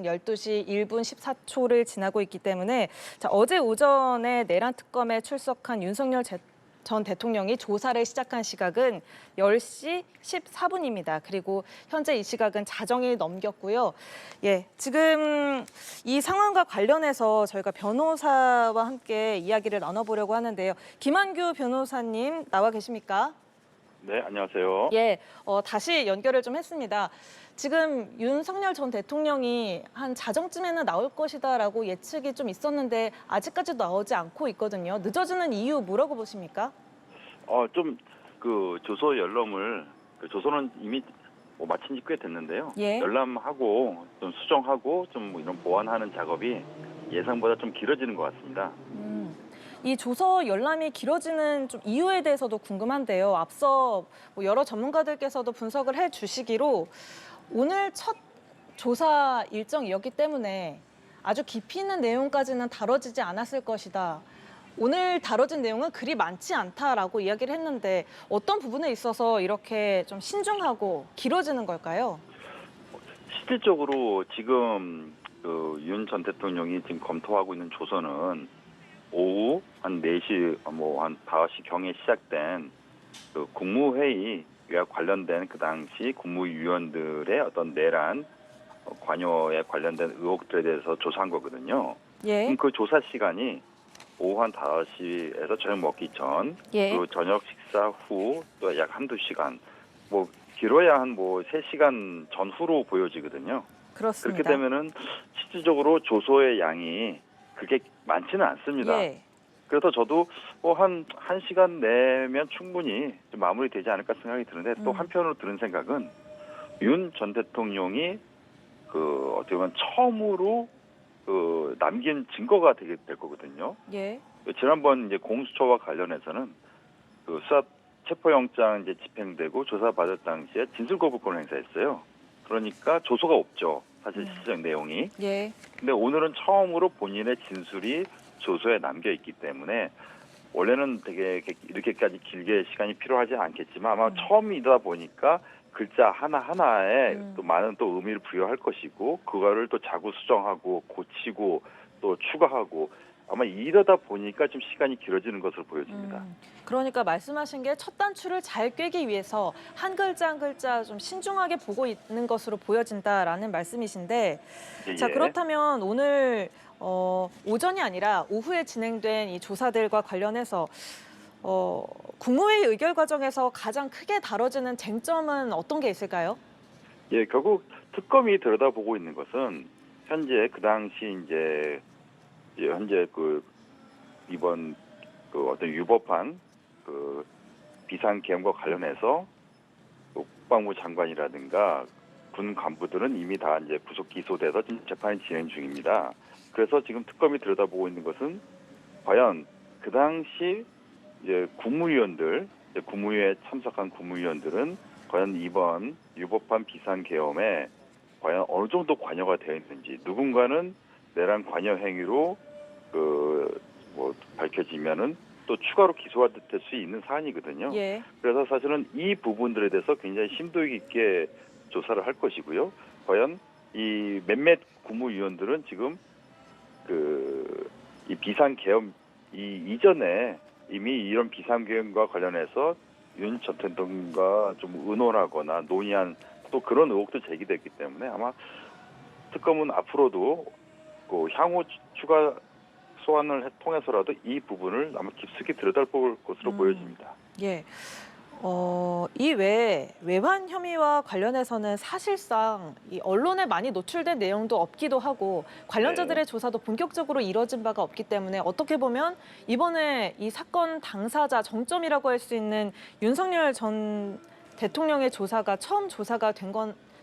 12시 1분 14초를 지나고 있기 때문에 어제 오전에 내란 특검에 출석한 윤석열 전 대통령이 조사를 시작한 시각은 10시 14분입니다. 그리고 현재 이 시각은 자정이 넘겼고요. 지금 이 상황과 관련해서 저희가 변호사와 함께 이야기를 나눠보려고 하는데요. 김한규 변호사님 나와 계십니까? 네, 안녕하세요. 다시 연결을 좀 했습니다. 지금 윤석열 전 대통령이 한 자정쯤에는 나올 것이다라고 예측이 좀 있었는데 아직까지도 나오지 않고 있거든요. 늦어지는 이유 뭐라고 보십니까? 좀 조서 열람을 조서는 이미 마친 지 꽤 됐는데요. 예. 열람하고 좀 수정하고 좀 이런 보완하는 작업이 예상보다 좀 길어지는 것 같습니다. 이 조서 열람이 길어지는 좀 이유에 대해서도 궁금한데요. 앞서 여러 전문가들께서도 분석을 해주시기로 오늘 첫 조사 일정이었기 때문에 아주 깊이 있는 내용까지는 다뤄지지 않았을 것이다. 오늘 다뤄진 내용은 그리 많지 않다라고 이야기를 했는데 어떤 부분에 있어서 이렇게 좀 신중하고 길어지는 걸까요? 실질적으로 지금 윤 전 대통령이 지금 검토하고 있는 조서는 오후 한 4시, 한 5시 경에 시작된 국무회의와 관련된 그 당시 국무위원들의 어떤 내란 관여에 관련된 의혹들에 대해서 조사한 거거든요. 예. 그럼 그 조사 시간이 오후 한 5시에서 저녁 먹기 전, 예. 저녁 식사 후 또 약 한두 시간, 길어야 한 3시간 전후로 보여지거든요. 그렇습니다. 그렇게 되면은 실질적으로 조서의 양이 그렇게 많지는 않습니다. 예. 그래서 저도 한 1시간 내면 충분히 좀 마무리되지 않을까 생각이 드는데 또 한편으로 드는 생각은 윤 전 대통령이 어떻게 보면 처음으로 남긴 증거가 되게 될 거거든요. 예. 지난번 이제 공수처와 관련해서는 수사 체포영장 이제 집행되고 조사받을 당시에 진술거부권을 행사했어요. 그러니까 조서가 없죠. 사실 실질적 내용이. 예. 근데 오늘은 처음으로 본인의 진술이 조서에 남겨 있기 때문에 원래는 되게 이렇게까지 길게 시간이 필요하지 않겠지만 아마 처음이다 보니까 글자 하나하나에 또 많은 또 의미를 부여할 것이고 그거를 또 자구 수정하고 고치고 또 추가하고 아마 이러다 보니까 좀 시간이 길어지는 것으로 보여집니다. 그러니까 말씀하신 게 첫 단추를 잘 꿰기 위해서 한 글자 한 글자 좀 신중하게 보고 있는 것으로 보여진다라는 말씀이신데 자, 예. 그렇다면 오늘 오전이 아니라 오후에 진행된 이 조사들과 관련해서 국무회의 의결 과정에서 가장 크게 다뤄지는 쟁점은 어떤 게 있을까요? 예, 결국 특검이 들여다보고 있는 것은 현재 그 당시 이제 현재 이번 어떤 유법한 비상 계엄과 관련해서 국방부 장관이라든가 군 간부들은 이미 다 이제 구속 기소돼서 지금 재판이 진행 중입니다. 그래서 지금 특검이 들여다보고 있는 것은 과연 그 당시 이제 국무위원들, 국무회에 참석한 국무위원들은 과연 이번 유법한 비상 계엄에 과연 어느 정도 관여가 되어 있는지, 누군가는 내란 관여 행위로 밝혀지면은 또 추가로 기소가 될 수 있는 사안이거든요. 예. 그래서 사실은 이 부분들에 대해서 굉장히 심도 있게 조사를 할 것이고요. 과연 이 몇몇 국무위원들은 지금 이 비상계엄 이전에 이미 이런 비상계엄과 관련해서 윤 전 대통령과 좀 의논하거나 논의한 또 그런 의혹도 제기됐기 때문에 아마 특검은 앞으로도 향후 추가 소환을 통해서라도 이 부분을 아마 깊숙이 들여다볼 것으로 보여집니다. 예. 이 외에 외환 혐의와 관련해서는 사실상 이 언론에 많이 노출된 내용도 없기도 하고 관련자들의 조사도 본격적으로 이뤄진 바가 없기 때문에 어떻게 보면 이번에 이 사건 당사자 정점이라고 할 수 있는 윤석열 전 대통령의 조사가 처음 조사가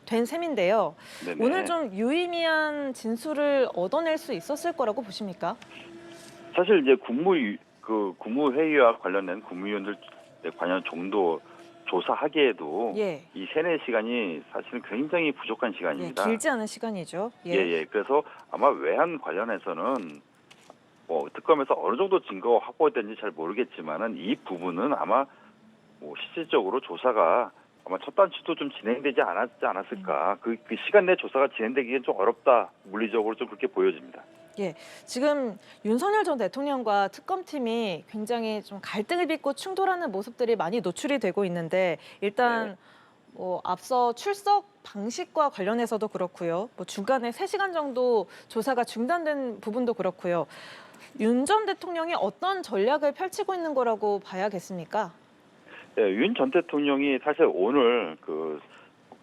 된 셈인데요. 네네. 오늘 좀 유의미한 진술을 얻어낼 수 있었을 거라고 보십니까? 사실 이제 국무회의와 관련된 국무위원들 관련 정도 조사하기에도 예. 이 3-4시간이 사실은 굉장히 부족한 예, 시간입니다. 길지 않은 시간이죠. 예. 그래서 아마 외환 관련해서는 특검에서 어느 정도 증거가 확보됐는지 잘 모르겠지만은 이 부분은 아마 실질적으로 조사가 아마 첫 단추도 좀 진행되지 않았을까. 그 시간 내 조사가 진행되기엔 좀 어렵다. 물리적으로 좀 그렇게 보여집니다. 예, 지금 윤석열 전 대통령과 특검팀이 굉장히 좀 갈등을 빚고 충돌하는 모습들이 많이 노출이 되고 있는데 일단 뭐 앞서 출석 방식과 관련해서도 그렇고요. 뭐 중간에 3시간 정도 조사가 중단된 부분도 그렇고요. 윤 전 대통령이 어떤 전략을 펼치고 있는 거라고 봐야겠습니까? 예, 윤 전 대통령이 사실 오늘 그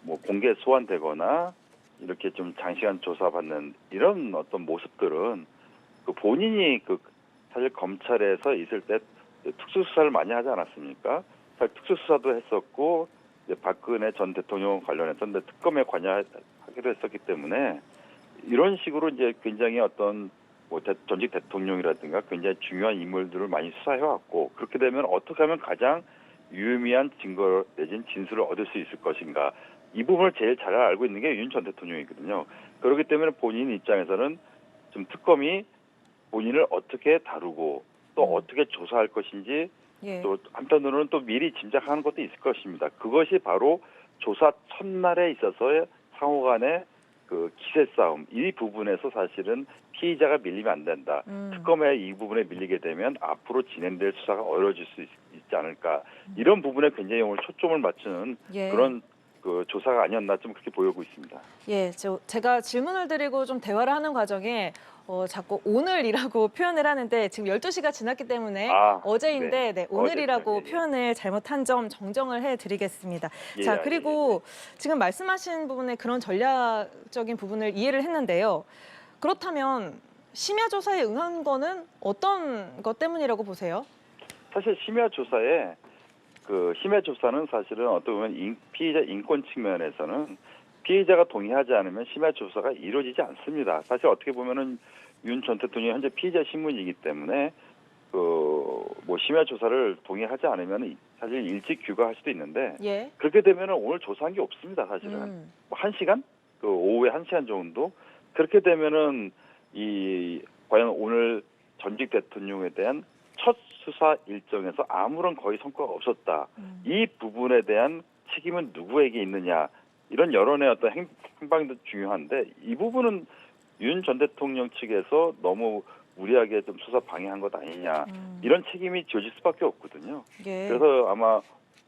뭐 공개 소환되거나 이렇게 좀 장시간 조사받는 이런 어떤 모습들은 그 본인이 그 사실 검찰에서 있을 때 특수수사를 많이 하지 않았습니까? 사실 특수수사도 했었고 이제 박근혜 전 대통령 관련해서 특검에 관여하기도 했었기 때문에 이런 식으로 이제 굉장히 어떤 뭐 전직 대통령이라든가 굉장히 중요한 인물들을 많이 수사해왔고 그렇게 되면 어떻게 하면 가장 유의미한 증거 내진 진술을 얻을 수 있을 것인가 이 부분을 제일 잘 알고 있는 게 윤 전 대통령이거든요. 그렇기 때문에 본인 입장에서는 좀 특검이 본인을 어떻게 다루고 또 어떻게 조사할 것인지 예. 또 한편으로는 또 미리 짐작하는 것도 있을 것입니다. 그것이 바로 조사 첫날에 있어서의 상호 간의 그 기세 싸움 이 부분에서 사실은 피의자가 밀리면 안 된다. 특검의 이 부분에 밀리게 되면 앞으로 진행될 수사가 어려워질 수 있지 않을까. 이런 부분에 굉장히 오늘 초점을 맞추는 예. 그런 그 조사가 아니었나 좀 그렇게 보이고 있습니다. 예, 제가 질문을 드리고 좀 대화를 하는 과정에 자꾸 오늘이라고 표현을 하는데 지금 12시가 지났기 때문에 어제인데 네, 오늘이라고 어제군요. 예, 예. 표현을 잘못한 점 정정을 해드리겠습니다. 예, 자, 예, 그리고 지금 말씀하신 부분에 그런 전략적인 부분을 이해를 했는데요. 그렇다면 심야 조사에 응한 거는 어떤 것 때문이라고 보세요? 사실 심야 조사에 그 심야 조사는 사실은 어떻게 보면 피의자 인권 측면에서는 피의자가 동의하지 않으면 심야 조사가 이루어지지 않습니다. 사실 어떻게 보면은 윤 전 대통령이 현재 피의자 신문이기 때문에 그 뭐 심야 조사를 동의하지 않으면 사실 일찍 귀가할 수도 있는데 예. 그렇게 되면은 오늘 조사한 게 없습니다. 사실은 뭐 1시간 그 오후에 1시간 정도 그렇게 되면은 이 과연 오늘 전직 대통령에 대한 첫 수사 일정에서 아무런 거의 성과가 없었다. 이 부분에 대한 책임은 누구에게 있느냐. 이런 여론의 어떤 행방도 중요한데 이 부분은 윤 전 대통령 측에서 너무 무리하게 좀 수사 방해한 것 아니냐. 이런 책임이 지어질 수밖에 없거든요. 예. 그래서 아마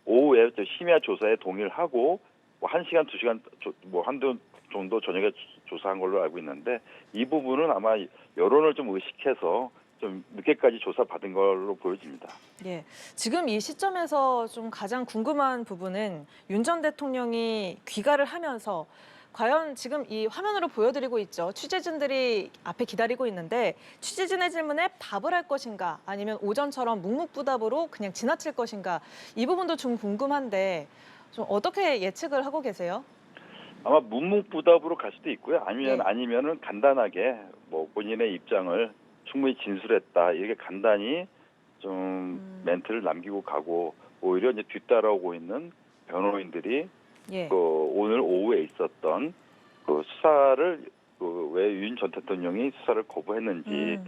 오후에 심야 조사에 동의를 하고 뭐 1시간, 2시간 뭐 한두 정도 저녁에 조사한 걸로 알고 있는데 이 부분은 아마 여론을 좀 의식해서 좀 늦게까지 조사받은 걸로 보여집니다. 예, 지금 이 시점에서 좀 가장 궁금한 부분은 윤 전 대통령이 귀가를 하면서 과연 지금 이 화면으로 보여드리고 있죠. 취재진들이 앞에 기다리고 있는데 취재진의 질문에 답을 할 것인가 아니면 오전처럼 묵묵부답으로 그냥 지나칠 것인가 이 부분도 좀 궁금한데 좀 어떻게 예측을 하고 계세요? 아마 묵묵부답으로 갈 수도 있고요. 예. 아니면은 간단하게 뭐 본인의 입장을 충분히 진술했다. 이렇게 간단히 좀 멘트를 남기고 가고 오히려 이제 뒤따라오고 있는 변호인들이 예. 그 오늘 오후에 있었던 그 수사를 그 왜 윤 전 대통령이 수사를 거부했는지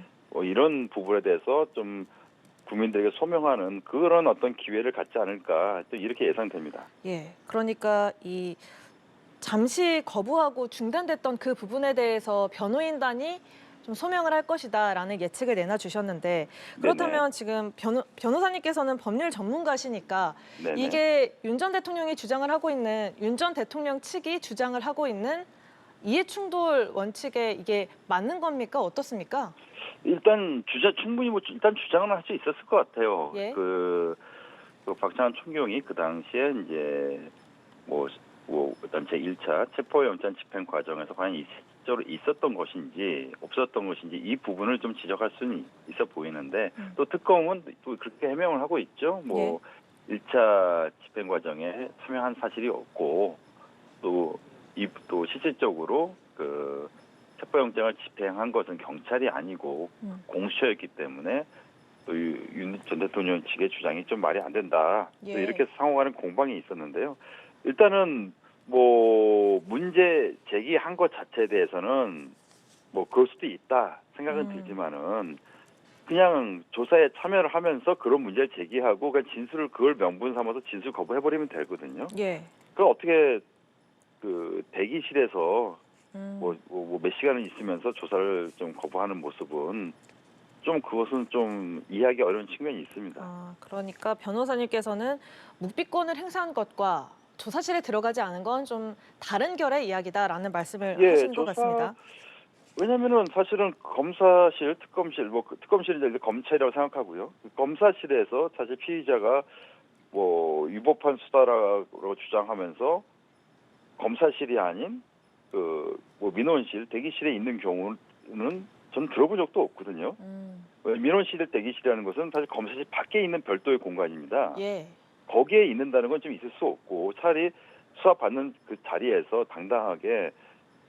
이런 부분에 대해서 좀 국민들에게 소명하는 그런 어떤 기회를 갖지 않을까 또 이렇게 예상됩니다. 예. 그러니까 이 잠시 거부하고 중단됐던 그 부분에 대해서 변호인단이 좀 소명을 할 것이다라는 예측을 내놔주셨는데 그렇다면 지금 변호사님께서는 법률 전문가시니까 네네. 이게 윤 전 대통령이 주장을 하고 있는 윤 전 대통령 측이 주장을 하고 있는 이해충돌 원칙에 이게 맞는 겁니까? 어떻습니까? 일단 충분히 뭐 일단 주장은 할 수 있었을 것 같아요. 예. 그 박찬환 총경이 그 당시에 이제 뭐 일단 제1차 체포영장 집행 과정에서 과연 실제로 있었던 것인지 없었던 것인지 이 부분을 좀 지적할 수는 있어 보이는데 또 특검은 또 그렇게 해명을 하고 있죠. 뭐 1차 집행 과정에 참여한 사실이 없고 또 실질적으로 그 체포영장을 집행한 것은 경찰이 아니고 공수처였기 때문에 또 윤 전 대통령 측의 주장이 좀 말이 안 된다. 예. 이렇게 상호간의 공방이 있었는데요. 일단은 뭐 문제 제기한 것 자체에 대해서는 뭐 그럴 수도 있다 생각은 들지만은 그냥 조사에 참여를 하면서 그런 문제를 제기하고 그냥 진술을 그걸 명분 삼아서 진술 거부해버리면 되거든요. 예. 그 어떻게 그 대기실에서 음. 몇 시간을 있으면서 조사를 좀 거부하는 모습은 좀 그것은 좀 이해하기 어려운 측면이 있습니다. 아, 그러니까 변호사님께서는 묵비권을 행사한 것과 조사실에 들어가지 않은 건 좀 다른 결의 이야기다라는 말씀을 예, 하시는 것 조사 같습니다. 왜냐면은 사실은 검사실, 특검실, 특검실이 이제 검찰이라고 생각하고요. 검사실에서 사실 피의자가 위법한 수사라고 주장하면서 검사실이 아닌 민원실, 대기실에 있는 경우는 전 들어본 적도 없거든요. 민원실, 대기실이라는 것은 사실 검사실 밖에 있는 별도의 공간입니다. 예. 거기에 있는다는 건 좀 있을 수 없고 차라리 수사 받는 그 자리에서 당당하게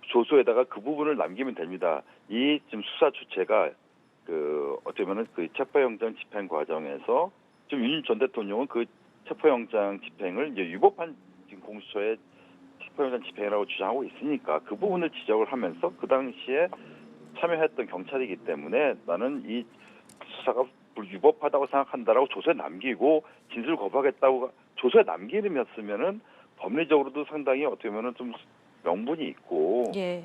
조서에다가 그 부분을 남기면 됩니다. 이 지금 수사 주체가 어떻게 보면 그 체포영장 집행 과정에서 지금 윤 전 대통령은 그 체포영장 집행을 이제 유법한 지금 공수처의 체포영장 집행이라고 주장하고 있으니까 그 부분을 지적을 하면서 그 당시에 참여했던 경찰이기 때문에 나는 이 수사가 유법하다고 생각한다라고 조서에 남기고 진술 거부하겠다고 조서에 남기면은 법리적으로도 상당히 어떻게 보면은 좀 명분이 있고 예.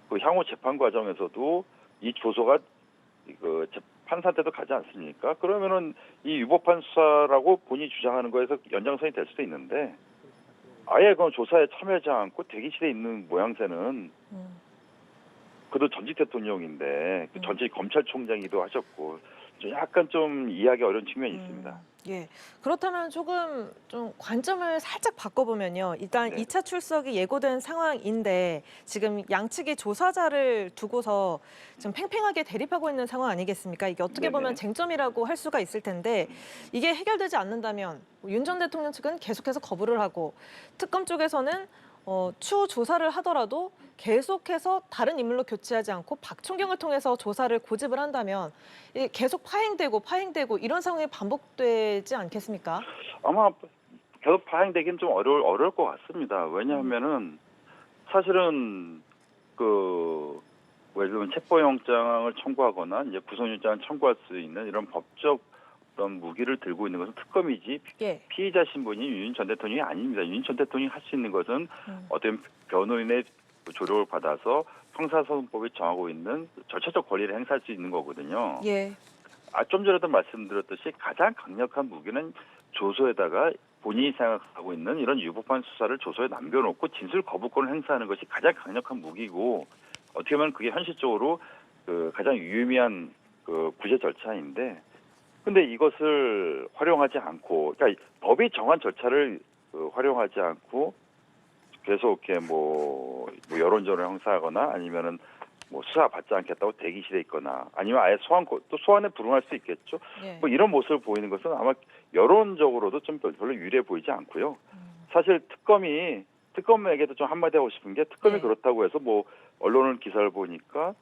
그 향후 재판 과정에서도 이 조서가 판사한테도 가지 않습니까? 그러면은 이 유법한 수사라고 본인이 주장하는 거에서 연장선이 될 수도 있는데 아예 그 조사에 참여하지 않고 대기실에 있는 모양새는 그도 전직 대통령인데 전직 검찰총장이기도 하셨고 좀 약간 좀 이해하기 어려운 측면이 있습니다. 예. 그렇다면 조금 좀 관점을 살짝 바꿔보면요. 일단 네. 2차 출석이 예고된 상황인데 지금 양측이 조사자를 두고서 지금 팽팽하게 대립하고 있는 상황 아니겠습니까? 이게 어떻게 보면 네네. 쟁점이라고 할 수가 있을 텐데 이게 해결되지 않는다면 윤 전 대통령 측은 계속해서 거부를 하고 특검 쪽에서는 추후 조사를 하더라도 계속해서 다른 인물로 교체하지 않고 박총경을 통해서 조사를 고집을 한다면 이게 계속 파행되고 이런 상황이 반복되지 않겠습니까? 아마 계속 파행되기는 좀 어려울 것 같습니다. 왜냐하면은 사실은 예를 들면 체포영장을 청구하거나 이제 구속영장을 청구할 수 있는 이런 법적 어떤 무기를 들고 있는 것은 특검이지 예. 피의자 신분이 윤 전 대통령이 아닙니다. 윤 전 대통령이 할 수 있는 것은 어떤 변호인의 조력을 받아서 형사소송법이 정하고 있는 절차적 권리를 행사할 수 있는 거거든요. 예. 좀 전에도 말씀드렸듯이 가장 강력한 무기는 조서에다가 본인이 생각하고 있는 이런 유법한 수사를 조서에 남겨놓고 진술 거부권을 행사하는 것이 가장 강력한 무기고 어떻게 보면 그게 현실적으로 가장 유의미한 구제 절차인데 근데 이것을 활용하지 않고 그러니까 법이 정한 절차를 활용하지 않고 계속 이렇게 여론전을 형사하거나 아니면은 수사 받지 않겠다고 대기실에 있거나 아니면 아예 또 소환에 불응할 수 있겠죠. 예. 이런 모습을 보이는 것은 아마 여론적으로도 좀 별로 유리해 보이지 않고요. 사실 특검에게도 좀 한마디 하고 싶은 게 특검이 예. 그렇다고 해서 언론을 기사를 보니까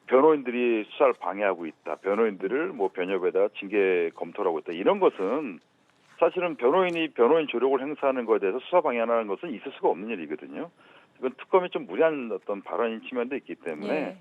변호인들이 수사를 방해하고 있다. 변호인들을 변협에다가 징계 검토를 하고 있다. 이런 것은 사실은 변호인 조력을 행사하는 것에 대해서 수사 방해하는 것은 있을 수가 없는 일이거든요. 이건 특검이 좀 무리한 어떤 발언인 측면도 있기 때문에 예.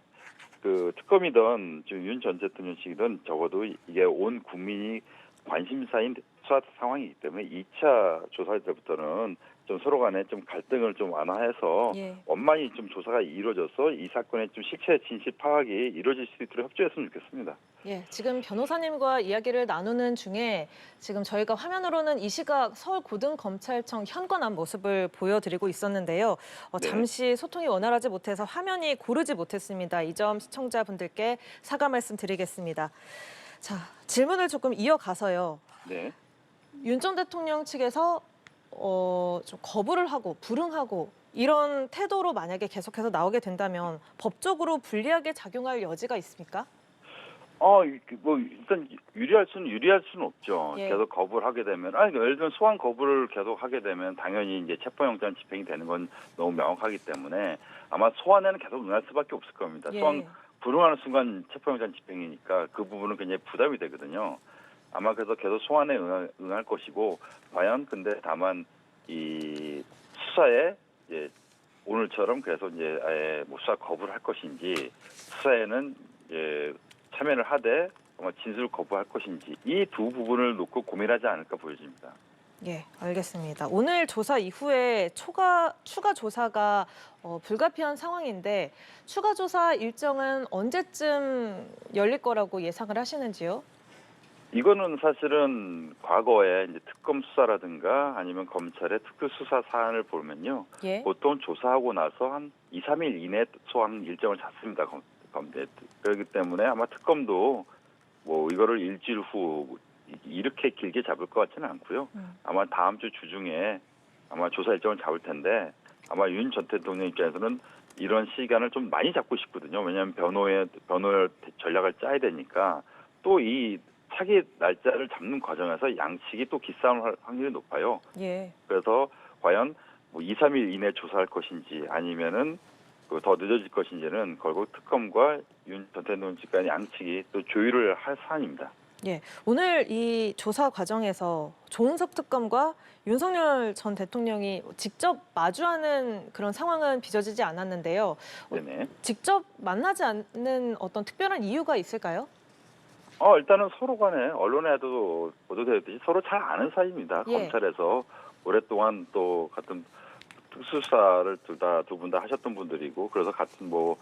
특검이든 지금 윤 전 대통령이든 적어도 이게 온 국민이 관심사인 수사 상황이기 때문에 2차 조사 때부터는 좀 서로 간에 좀 갈등을 좀 완화해서 예. 원만히 좀 조사가 이루어져서 이 사건의 좀 실체 진실 파악이 이루어질 수 있도록 협조했으면 좋겠습니다. 예, 지금 변호사님과 이야기를 나누는 중에 지금 저희가 화면으로는 이 시각 서울고등검찰청 현관앞 모습을 보여드리고 있었는데요. 네. 잠시 소통이 원활하지 못해서 화면이 고르지 못했습니다. 이 점 시청자분들께 사과 말씀드리겠습니다. 자, 질문을 조금 이어가서요. 네. 윤 전 대통령 측에서 좀 거부를 하고 불응하고 이런 태도로 만약에 계속해서 나오게 된다면 법적으로 불리하게 작용할 여지가 있습니까? 일단 유리할 수는 없죠. 예. 계속 거부를 하게 되면, 예를 들면 소환 거부를 계속 하게 되면 당연히 이제 체포영장 집행이 되는 건 너무 명확하기 때문에 아마 소환에는 계속 응할 수밖에 없을 겁니다. 예. 소환 불응하는 순간 체포영장 집행이니까 그 부분은 굉장히 부담이 되거든요. 아마 그래서 계속 소환에 응할 것이고, 과연 근데 다만 이 수사에 이제 오늘처럼 그래서 이제 아예 수사 거부를 할 것인지 수사에는 참여를 하되 진술 거부할 것인지 이 두 부분을 놓고 고민하지 않을까 보여집니다. 예, 알겠습니다. 오늘 조사 이후에 추가 조사가 불가피한 상황인데 추가 조사 일정은 언제쯤 열릴 거라고 예상을 하시는지요? 이거는 사실은 과거에 이제 특검 수사라든가 아니면 검찰의 특수 수사 사안을 보면요. 예. 보통 조사하고 나서 한 2, 3일 이내 소환 일정을 잡습니다. 검대. 그렇기 때문에 아마 특검도 뭐 이거를 일주일 후 이렇게 길게 잡을 것 같지는 않고요. 아마 다음 주 주중에 아마 조사 일정을 잡을 텐데 아마 윤 전 대통령 입장에서는 이런 시간을 좀 많이 잡고 싶거든요. 왜냐하면 변호의 전략을 짜야 되니까 또 이 차기 날짜를 잡는 과정에서 양측이 또 기싸움할 확률이 높아요. 예. 그래서 과연 뭐 2, 3일 이내 조사할 것인지 아니면은 더 늦어질 것인지는 결국 특검과 윤 전 대통령 측간 양측이 또 조율을 할 사안입니다. 예. 오늘 이 조사 과정에서 조은석 특검과 윤석열 전 대통령이 직접 마주하는 그런 상황은 빚어지지 않았는데요. 네네. 직접 만나지 않는 어떤 특별한 이유가 있을까요? 일단은 서로 간에 언론에도 보도되었듯이 서로 잘 아는 사이입니다. 예. 검찰에서 오랫동안 또 같은 특수수사를 두 분 다 하셨던 분들이고 그래서 같은 뭐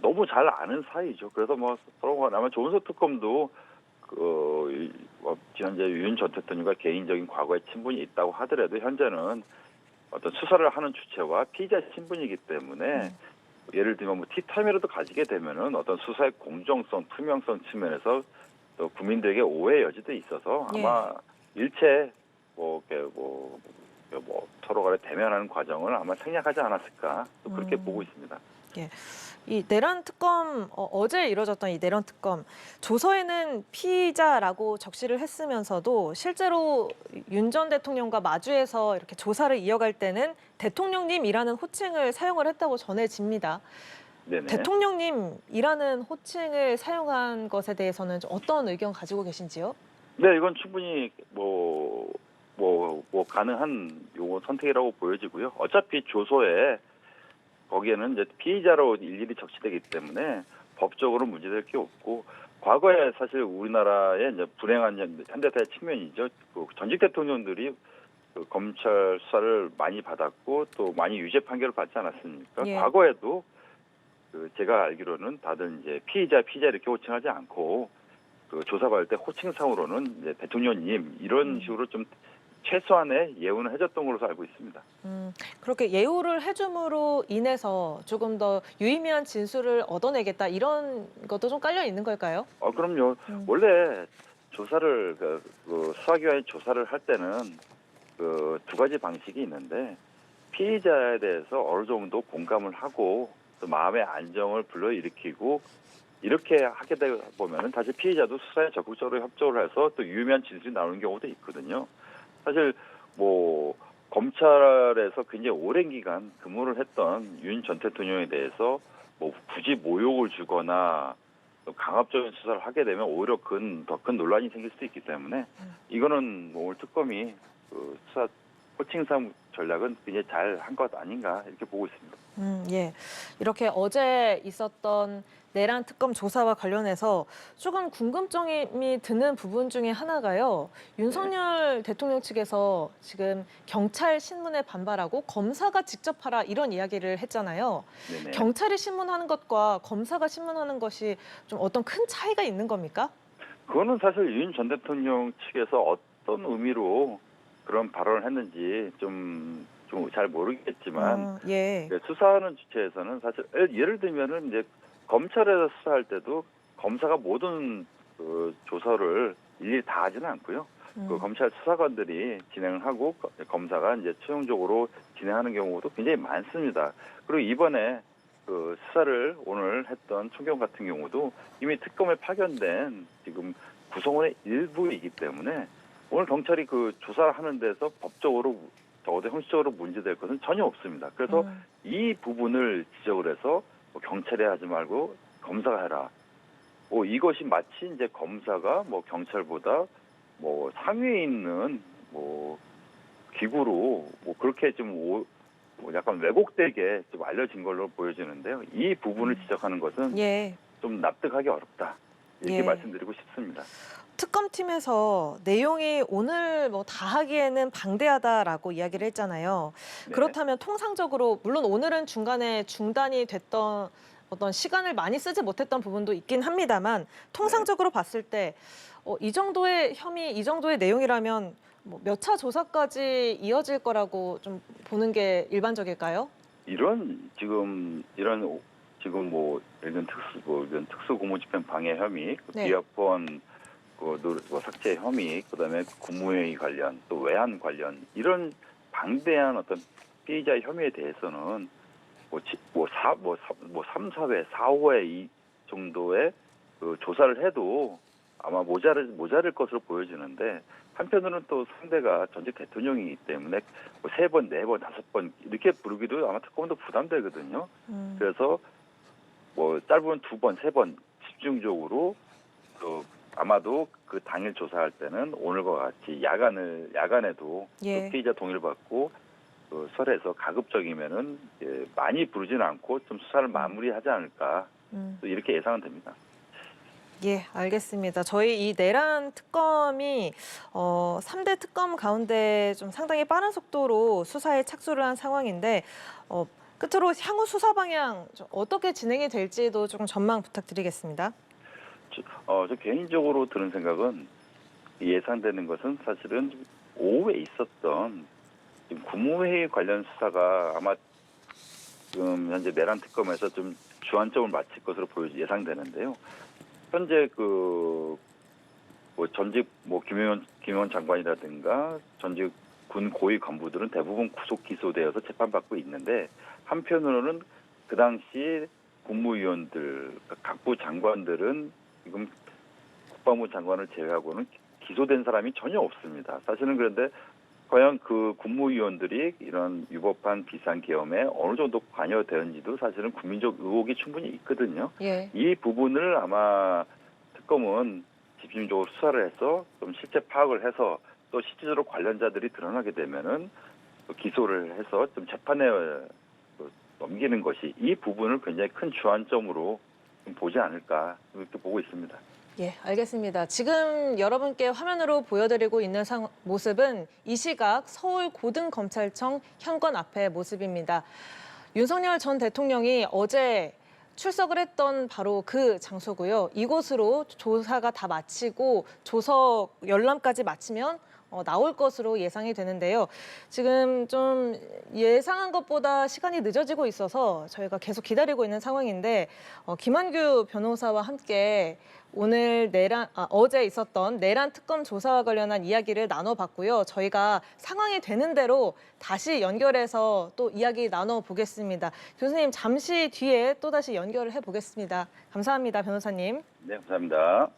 너무 잘 아는 사이죠. 그래서 뭐 서로 간에 아마 조은석 특검도 현재 윤 전 대통령과 개인적인 과거의 친분이 있다고 하더라도 현재는 어떤 수사를 하는 주체와 피의자 신분이기 때문에 예를 들면 뭐 티타임이라도 가지게 되면은 어떤 수사의 공정성, 투명성 측면에서 또 국민들에게 오해 여지도 있어서 아마 일체 서로 간에 대면하는 과정을 아마 생략하지 않았을까 또 그렇게 보고 있습니다. 예. 이 내란 특검 어제 이뤄졌던 이 내란 특검 조서에는 피의자라고 적시를 했으면서도 실제로 윤 전 대통령과 마주해서 이렇게 조사를 이어갈 때는 대통령님이라는 호칭을 사용을 했다고 전해집니다. 네네. 대통령님이라는 호칭을 사용한 것에 대해서는 좀 어떤 의견 가지고 계신지요? 네, 이건 충분히 가능한 선택이라고 보여지고요. 어차피 조서에 거기에는 이제 피의자로 일일이 적시되기 때문에 법적으로 문제될 게 없고 과거에 사실 우리나라의 이제 불행한 현대사의 측면이죠. 전직 대통령들이 검찰 수사를 많이 받았고 또 많이 유죄 판결을 받지 않았습니까? 예. 과거에도 제가 알기로는 다들 이제 피의자 이렇게 호칭하지 않고 조사받을 때 호칭상으로는 이제 대통령님 이런 식으로 좀 최소한의 예우는 해줬던 걸로 알고 있습니다. 그렇게 예우를 해줌으로 인해서 조금 더 유의미한 진술을 얻어내겠다 이런 것도 좀 깔려 있는 걸까요? 그럼요. 원래 조사를 수사기관이 조사를 할 때는 두 가지 방식이 있는데 피의자에 대해서 어느 정도 공감을 하고 또 마음의 안정을 불러일으키고 이렇게 하게 되다 보면은 다시 피의자도 수사에 적극적으로 협조를 해서 또 유의미한 진술이 나오는 경우도 있거든요. 사실 검찰에서 굉장히 오랜 기간 근무를 했던 윤 전 대통령에 대해서 굳이 모욕을 주거나 또 강압적인 수사를 하게 되면 오히려 더 큰 논란이 생길 수도 있기 때문에 이거는 오늘 특검이 수사 호칭상 전략은 굉장히 잘 한 것 아닌가 이렇게 보고 있습니다. 예. 이렇게 어제 있었던 내란 특검 조사와 관련해서 조금 궁금증이 드는 부분 중에 하나가요. 윤석열 대통령 측에서 지금 경찰 신문에 반발하고 검사가 직접 하라 이런 이야기를 했잖아요. 네네. 경찰이 신문하는 것과 검사가 신문하는 것이 좀 어떤 큰 차이가 있는 겁니까? 그거는 사실 윤 전 대통령 측에서 어떤 의미로 그런 발언을 했는지 좀 잘 모르겠지만 예. 수사하는 주체에서는 사실 예를 들면은 이제 검찰에서 수사할 때도 검사가 모든 조사를 일일이 다 하지는 않고요. 검찰 수사관들이 진행을 하고 검사가 이제 최종적으로 진행하는 경우도 굉장히 많습니다. 그리고 이번에 수사를 오늘 했던 총경 같은 경우도 이미 특검에 파견된 지금 구성원의 일부이기 때문에 오늘 경찰이 조사를 하는 데서 법적으로 적어도 형식적으로 문제될 것은 전혀 없습니다. 그래서 이 부분을 지적을 해서 경찰이 하지 말고 검사가 해라. 이것이 마치 이제 검사가 경찰보다 상위에 있는 기구로 그렇게 좀 약간 왜곡되게 좀 알려진 걸로 보여지는데요. 이 부분을 지적하는 것은 예. 좀 납득하기 어렵다. 이렇게 예. 말씀드리고 싶습니다. 특검팀에서 내용이 오늘 뭐 다 하기에는 방대하다라고 이야기를 했잖아요. 네. 그렇다면 통상적으로 물론 오늘은 중간에 중단이 됐던 어떤 시간을 많이 쓰지 못했던 부분도 있긴 합니다만 통상적으로 봤을 때 이 정도의 혐의, 이 정도의 내용이라면 뭐 몇 차 조사까지 이어질 거라고 좀 보는 게 일반적일까요? 이런 지금 뭐 이런 이런 특수 공무집행 방해 혐의, 네. 비합본 삭제 혐의, 그다음에 국무회의 관련, 또 외환 관련 이런 방대한 어떤 피의자 혐의에 대해서는 3, 4회, 4, 5회 이 정도의 그 조사를 해도 아마 모자랄 것으로 보여지는데 한편으로는 또 상대가 전직 대통령이기 때문에 뭐 3번, 4번, 5번 이렇게 부르기도 아마 특검도 부담되거든요. 그래서 뭐 짧으면 2번, 3번 집중적으로 아마도 그 당일 조사할 때는 오늘과 같이 야간에도 예. 그 피의자 동의를 받고 설에서 가급적이면은 많이 부르지는 않고 좀 수사를 마무리하지 않을까 또 이렇게 예상은 됩니다. 예, 알겠습니다. 저희 이 내란 특검이 3대 특검 가운데 좀 상당히 빠른 속도로 수사에 착수를 한 상황인데 끝으로 향후 수사 방향 좀 어떻게 진행이 될지도 조금 전망 부탁드리겠습니다. 저 개인적으로 드는 생각은 예상되는 것은 사실은 오후에 있었던 지금 국무회의 관련 수사가 아마 지금 현재 내란 특검에서 좀 주안점을 맞출 것으로 예상되는데요. 현재 전직 김용현 장관이라든가 전직 군 고위 간부들은 대부분 구속 기소되어서 재판받고 있는데 한편으로는 그 당시 국무위원들, 각부 장관들은 지금 국방부 장관을 제외하고는 기소된 사람이 전혀 없습니다. 사실은 그런데 과연 그 국무위원들이 이런 위법한 비상계엄에 어느 정도 관여되는지도 사실은 국민적 의혹이 충분히 있거든요. 예. 이 부분을 아마 특검은 집중적으로 수사를 해서 좀 실체 파악을 해서 또 실질적으로 관련자들이 드러나게 되면은 기소를 해서 좀 재판에 넘기는 것이 이 부분을 굉장히 큰 주안점으로 좀 보지 않을까 이렇게 보고 있습니다. 예, 알겠습니다. 지금 여러분께 화면으로 보여드리고 있는 모습은 이 시각 서울 고등검찰청 현관 앞의 모습입니다. 윤석열 전 대통령이 어제 출석을 했던 바로 그 장소고요. 이곳으로 조사가 다 마치고 조서 열람까지 마치면 나올 것으로 예상이 되는데요. 지금 좀 예상한 것보다 시간이 늦어지고 있어서 저희가 계속 기다리고 있는 상황인데 김한규 변호사와 함께 오늘 어제 있었던 내란 특검 조사와 관련한 이야기를 나눠봤고요. 저희가 상황이 되는 대로 다시 연결해서 또 이야기 나눠보겠습니다. 교수님 잠시 뒤에 또다시 연결을 해보겠습니다. 감사합니다, 변호사님. 네, 감사합니다.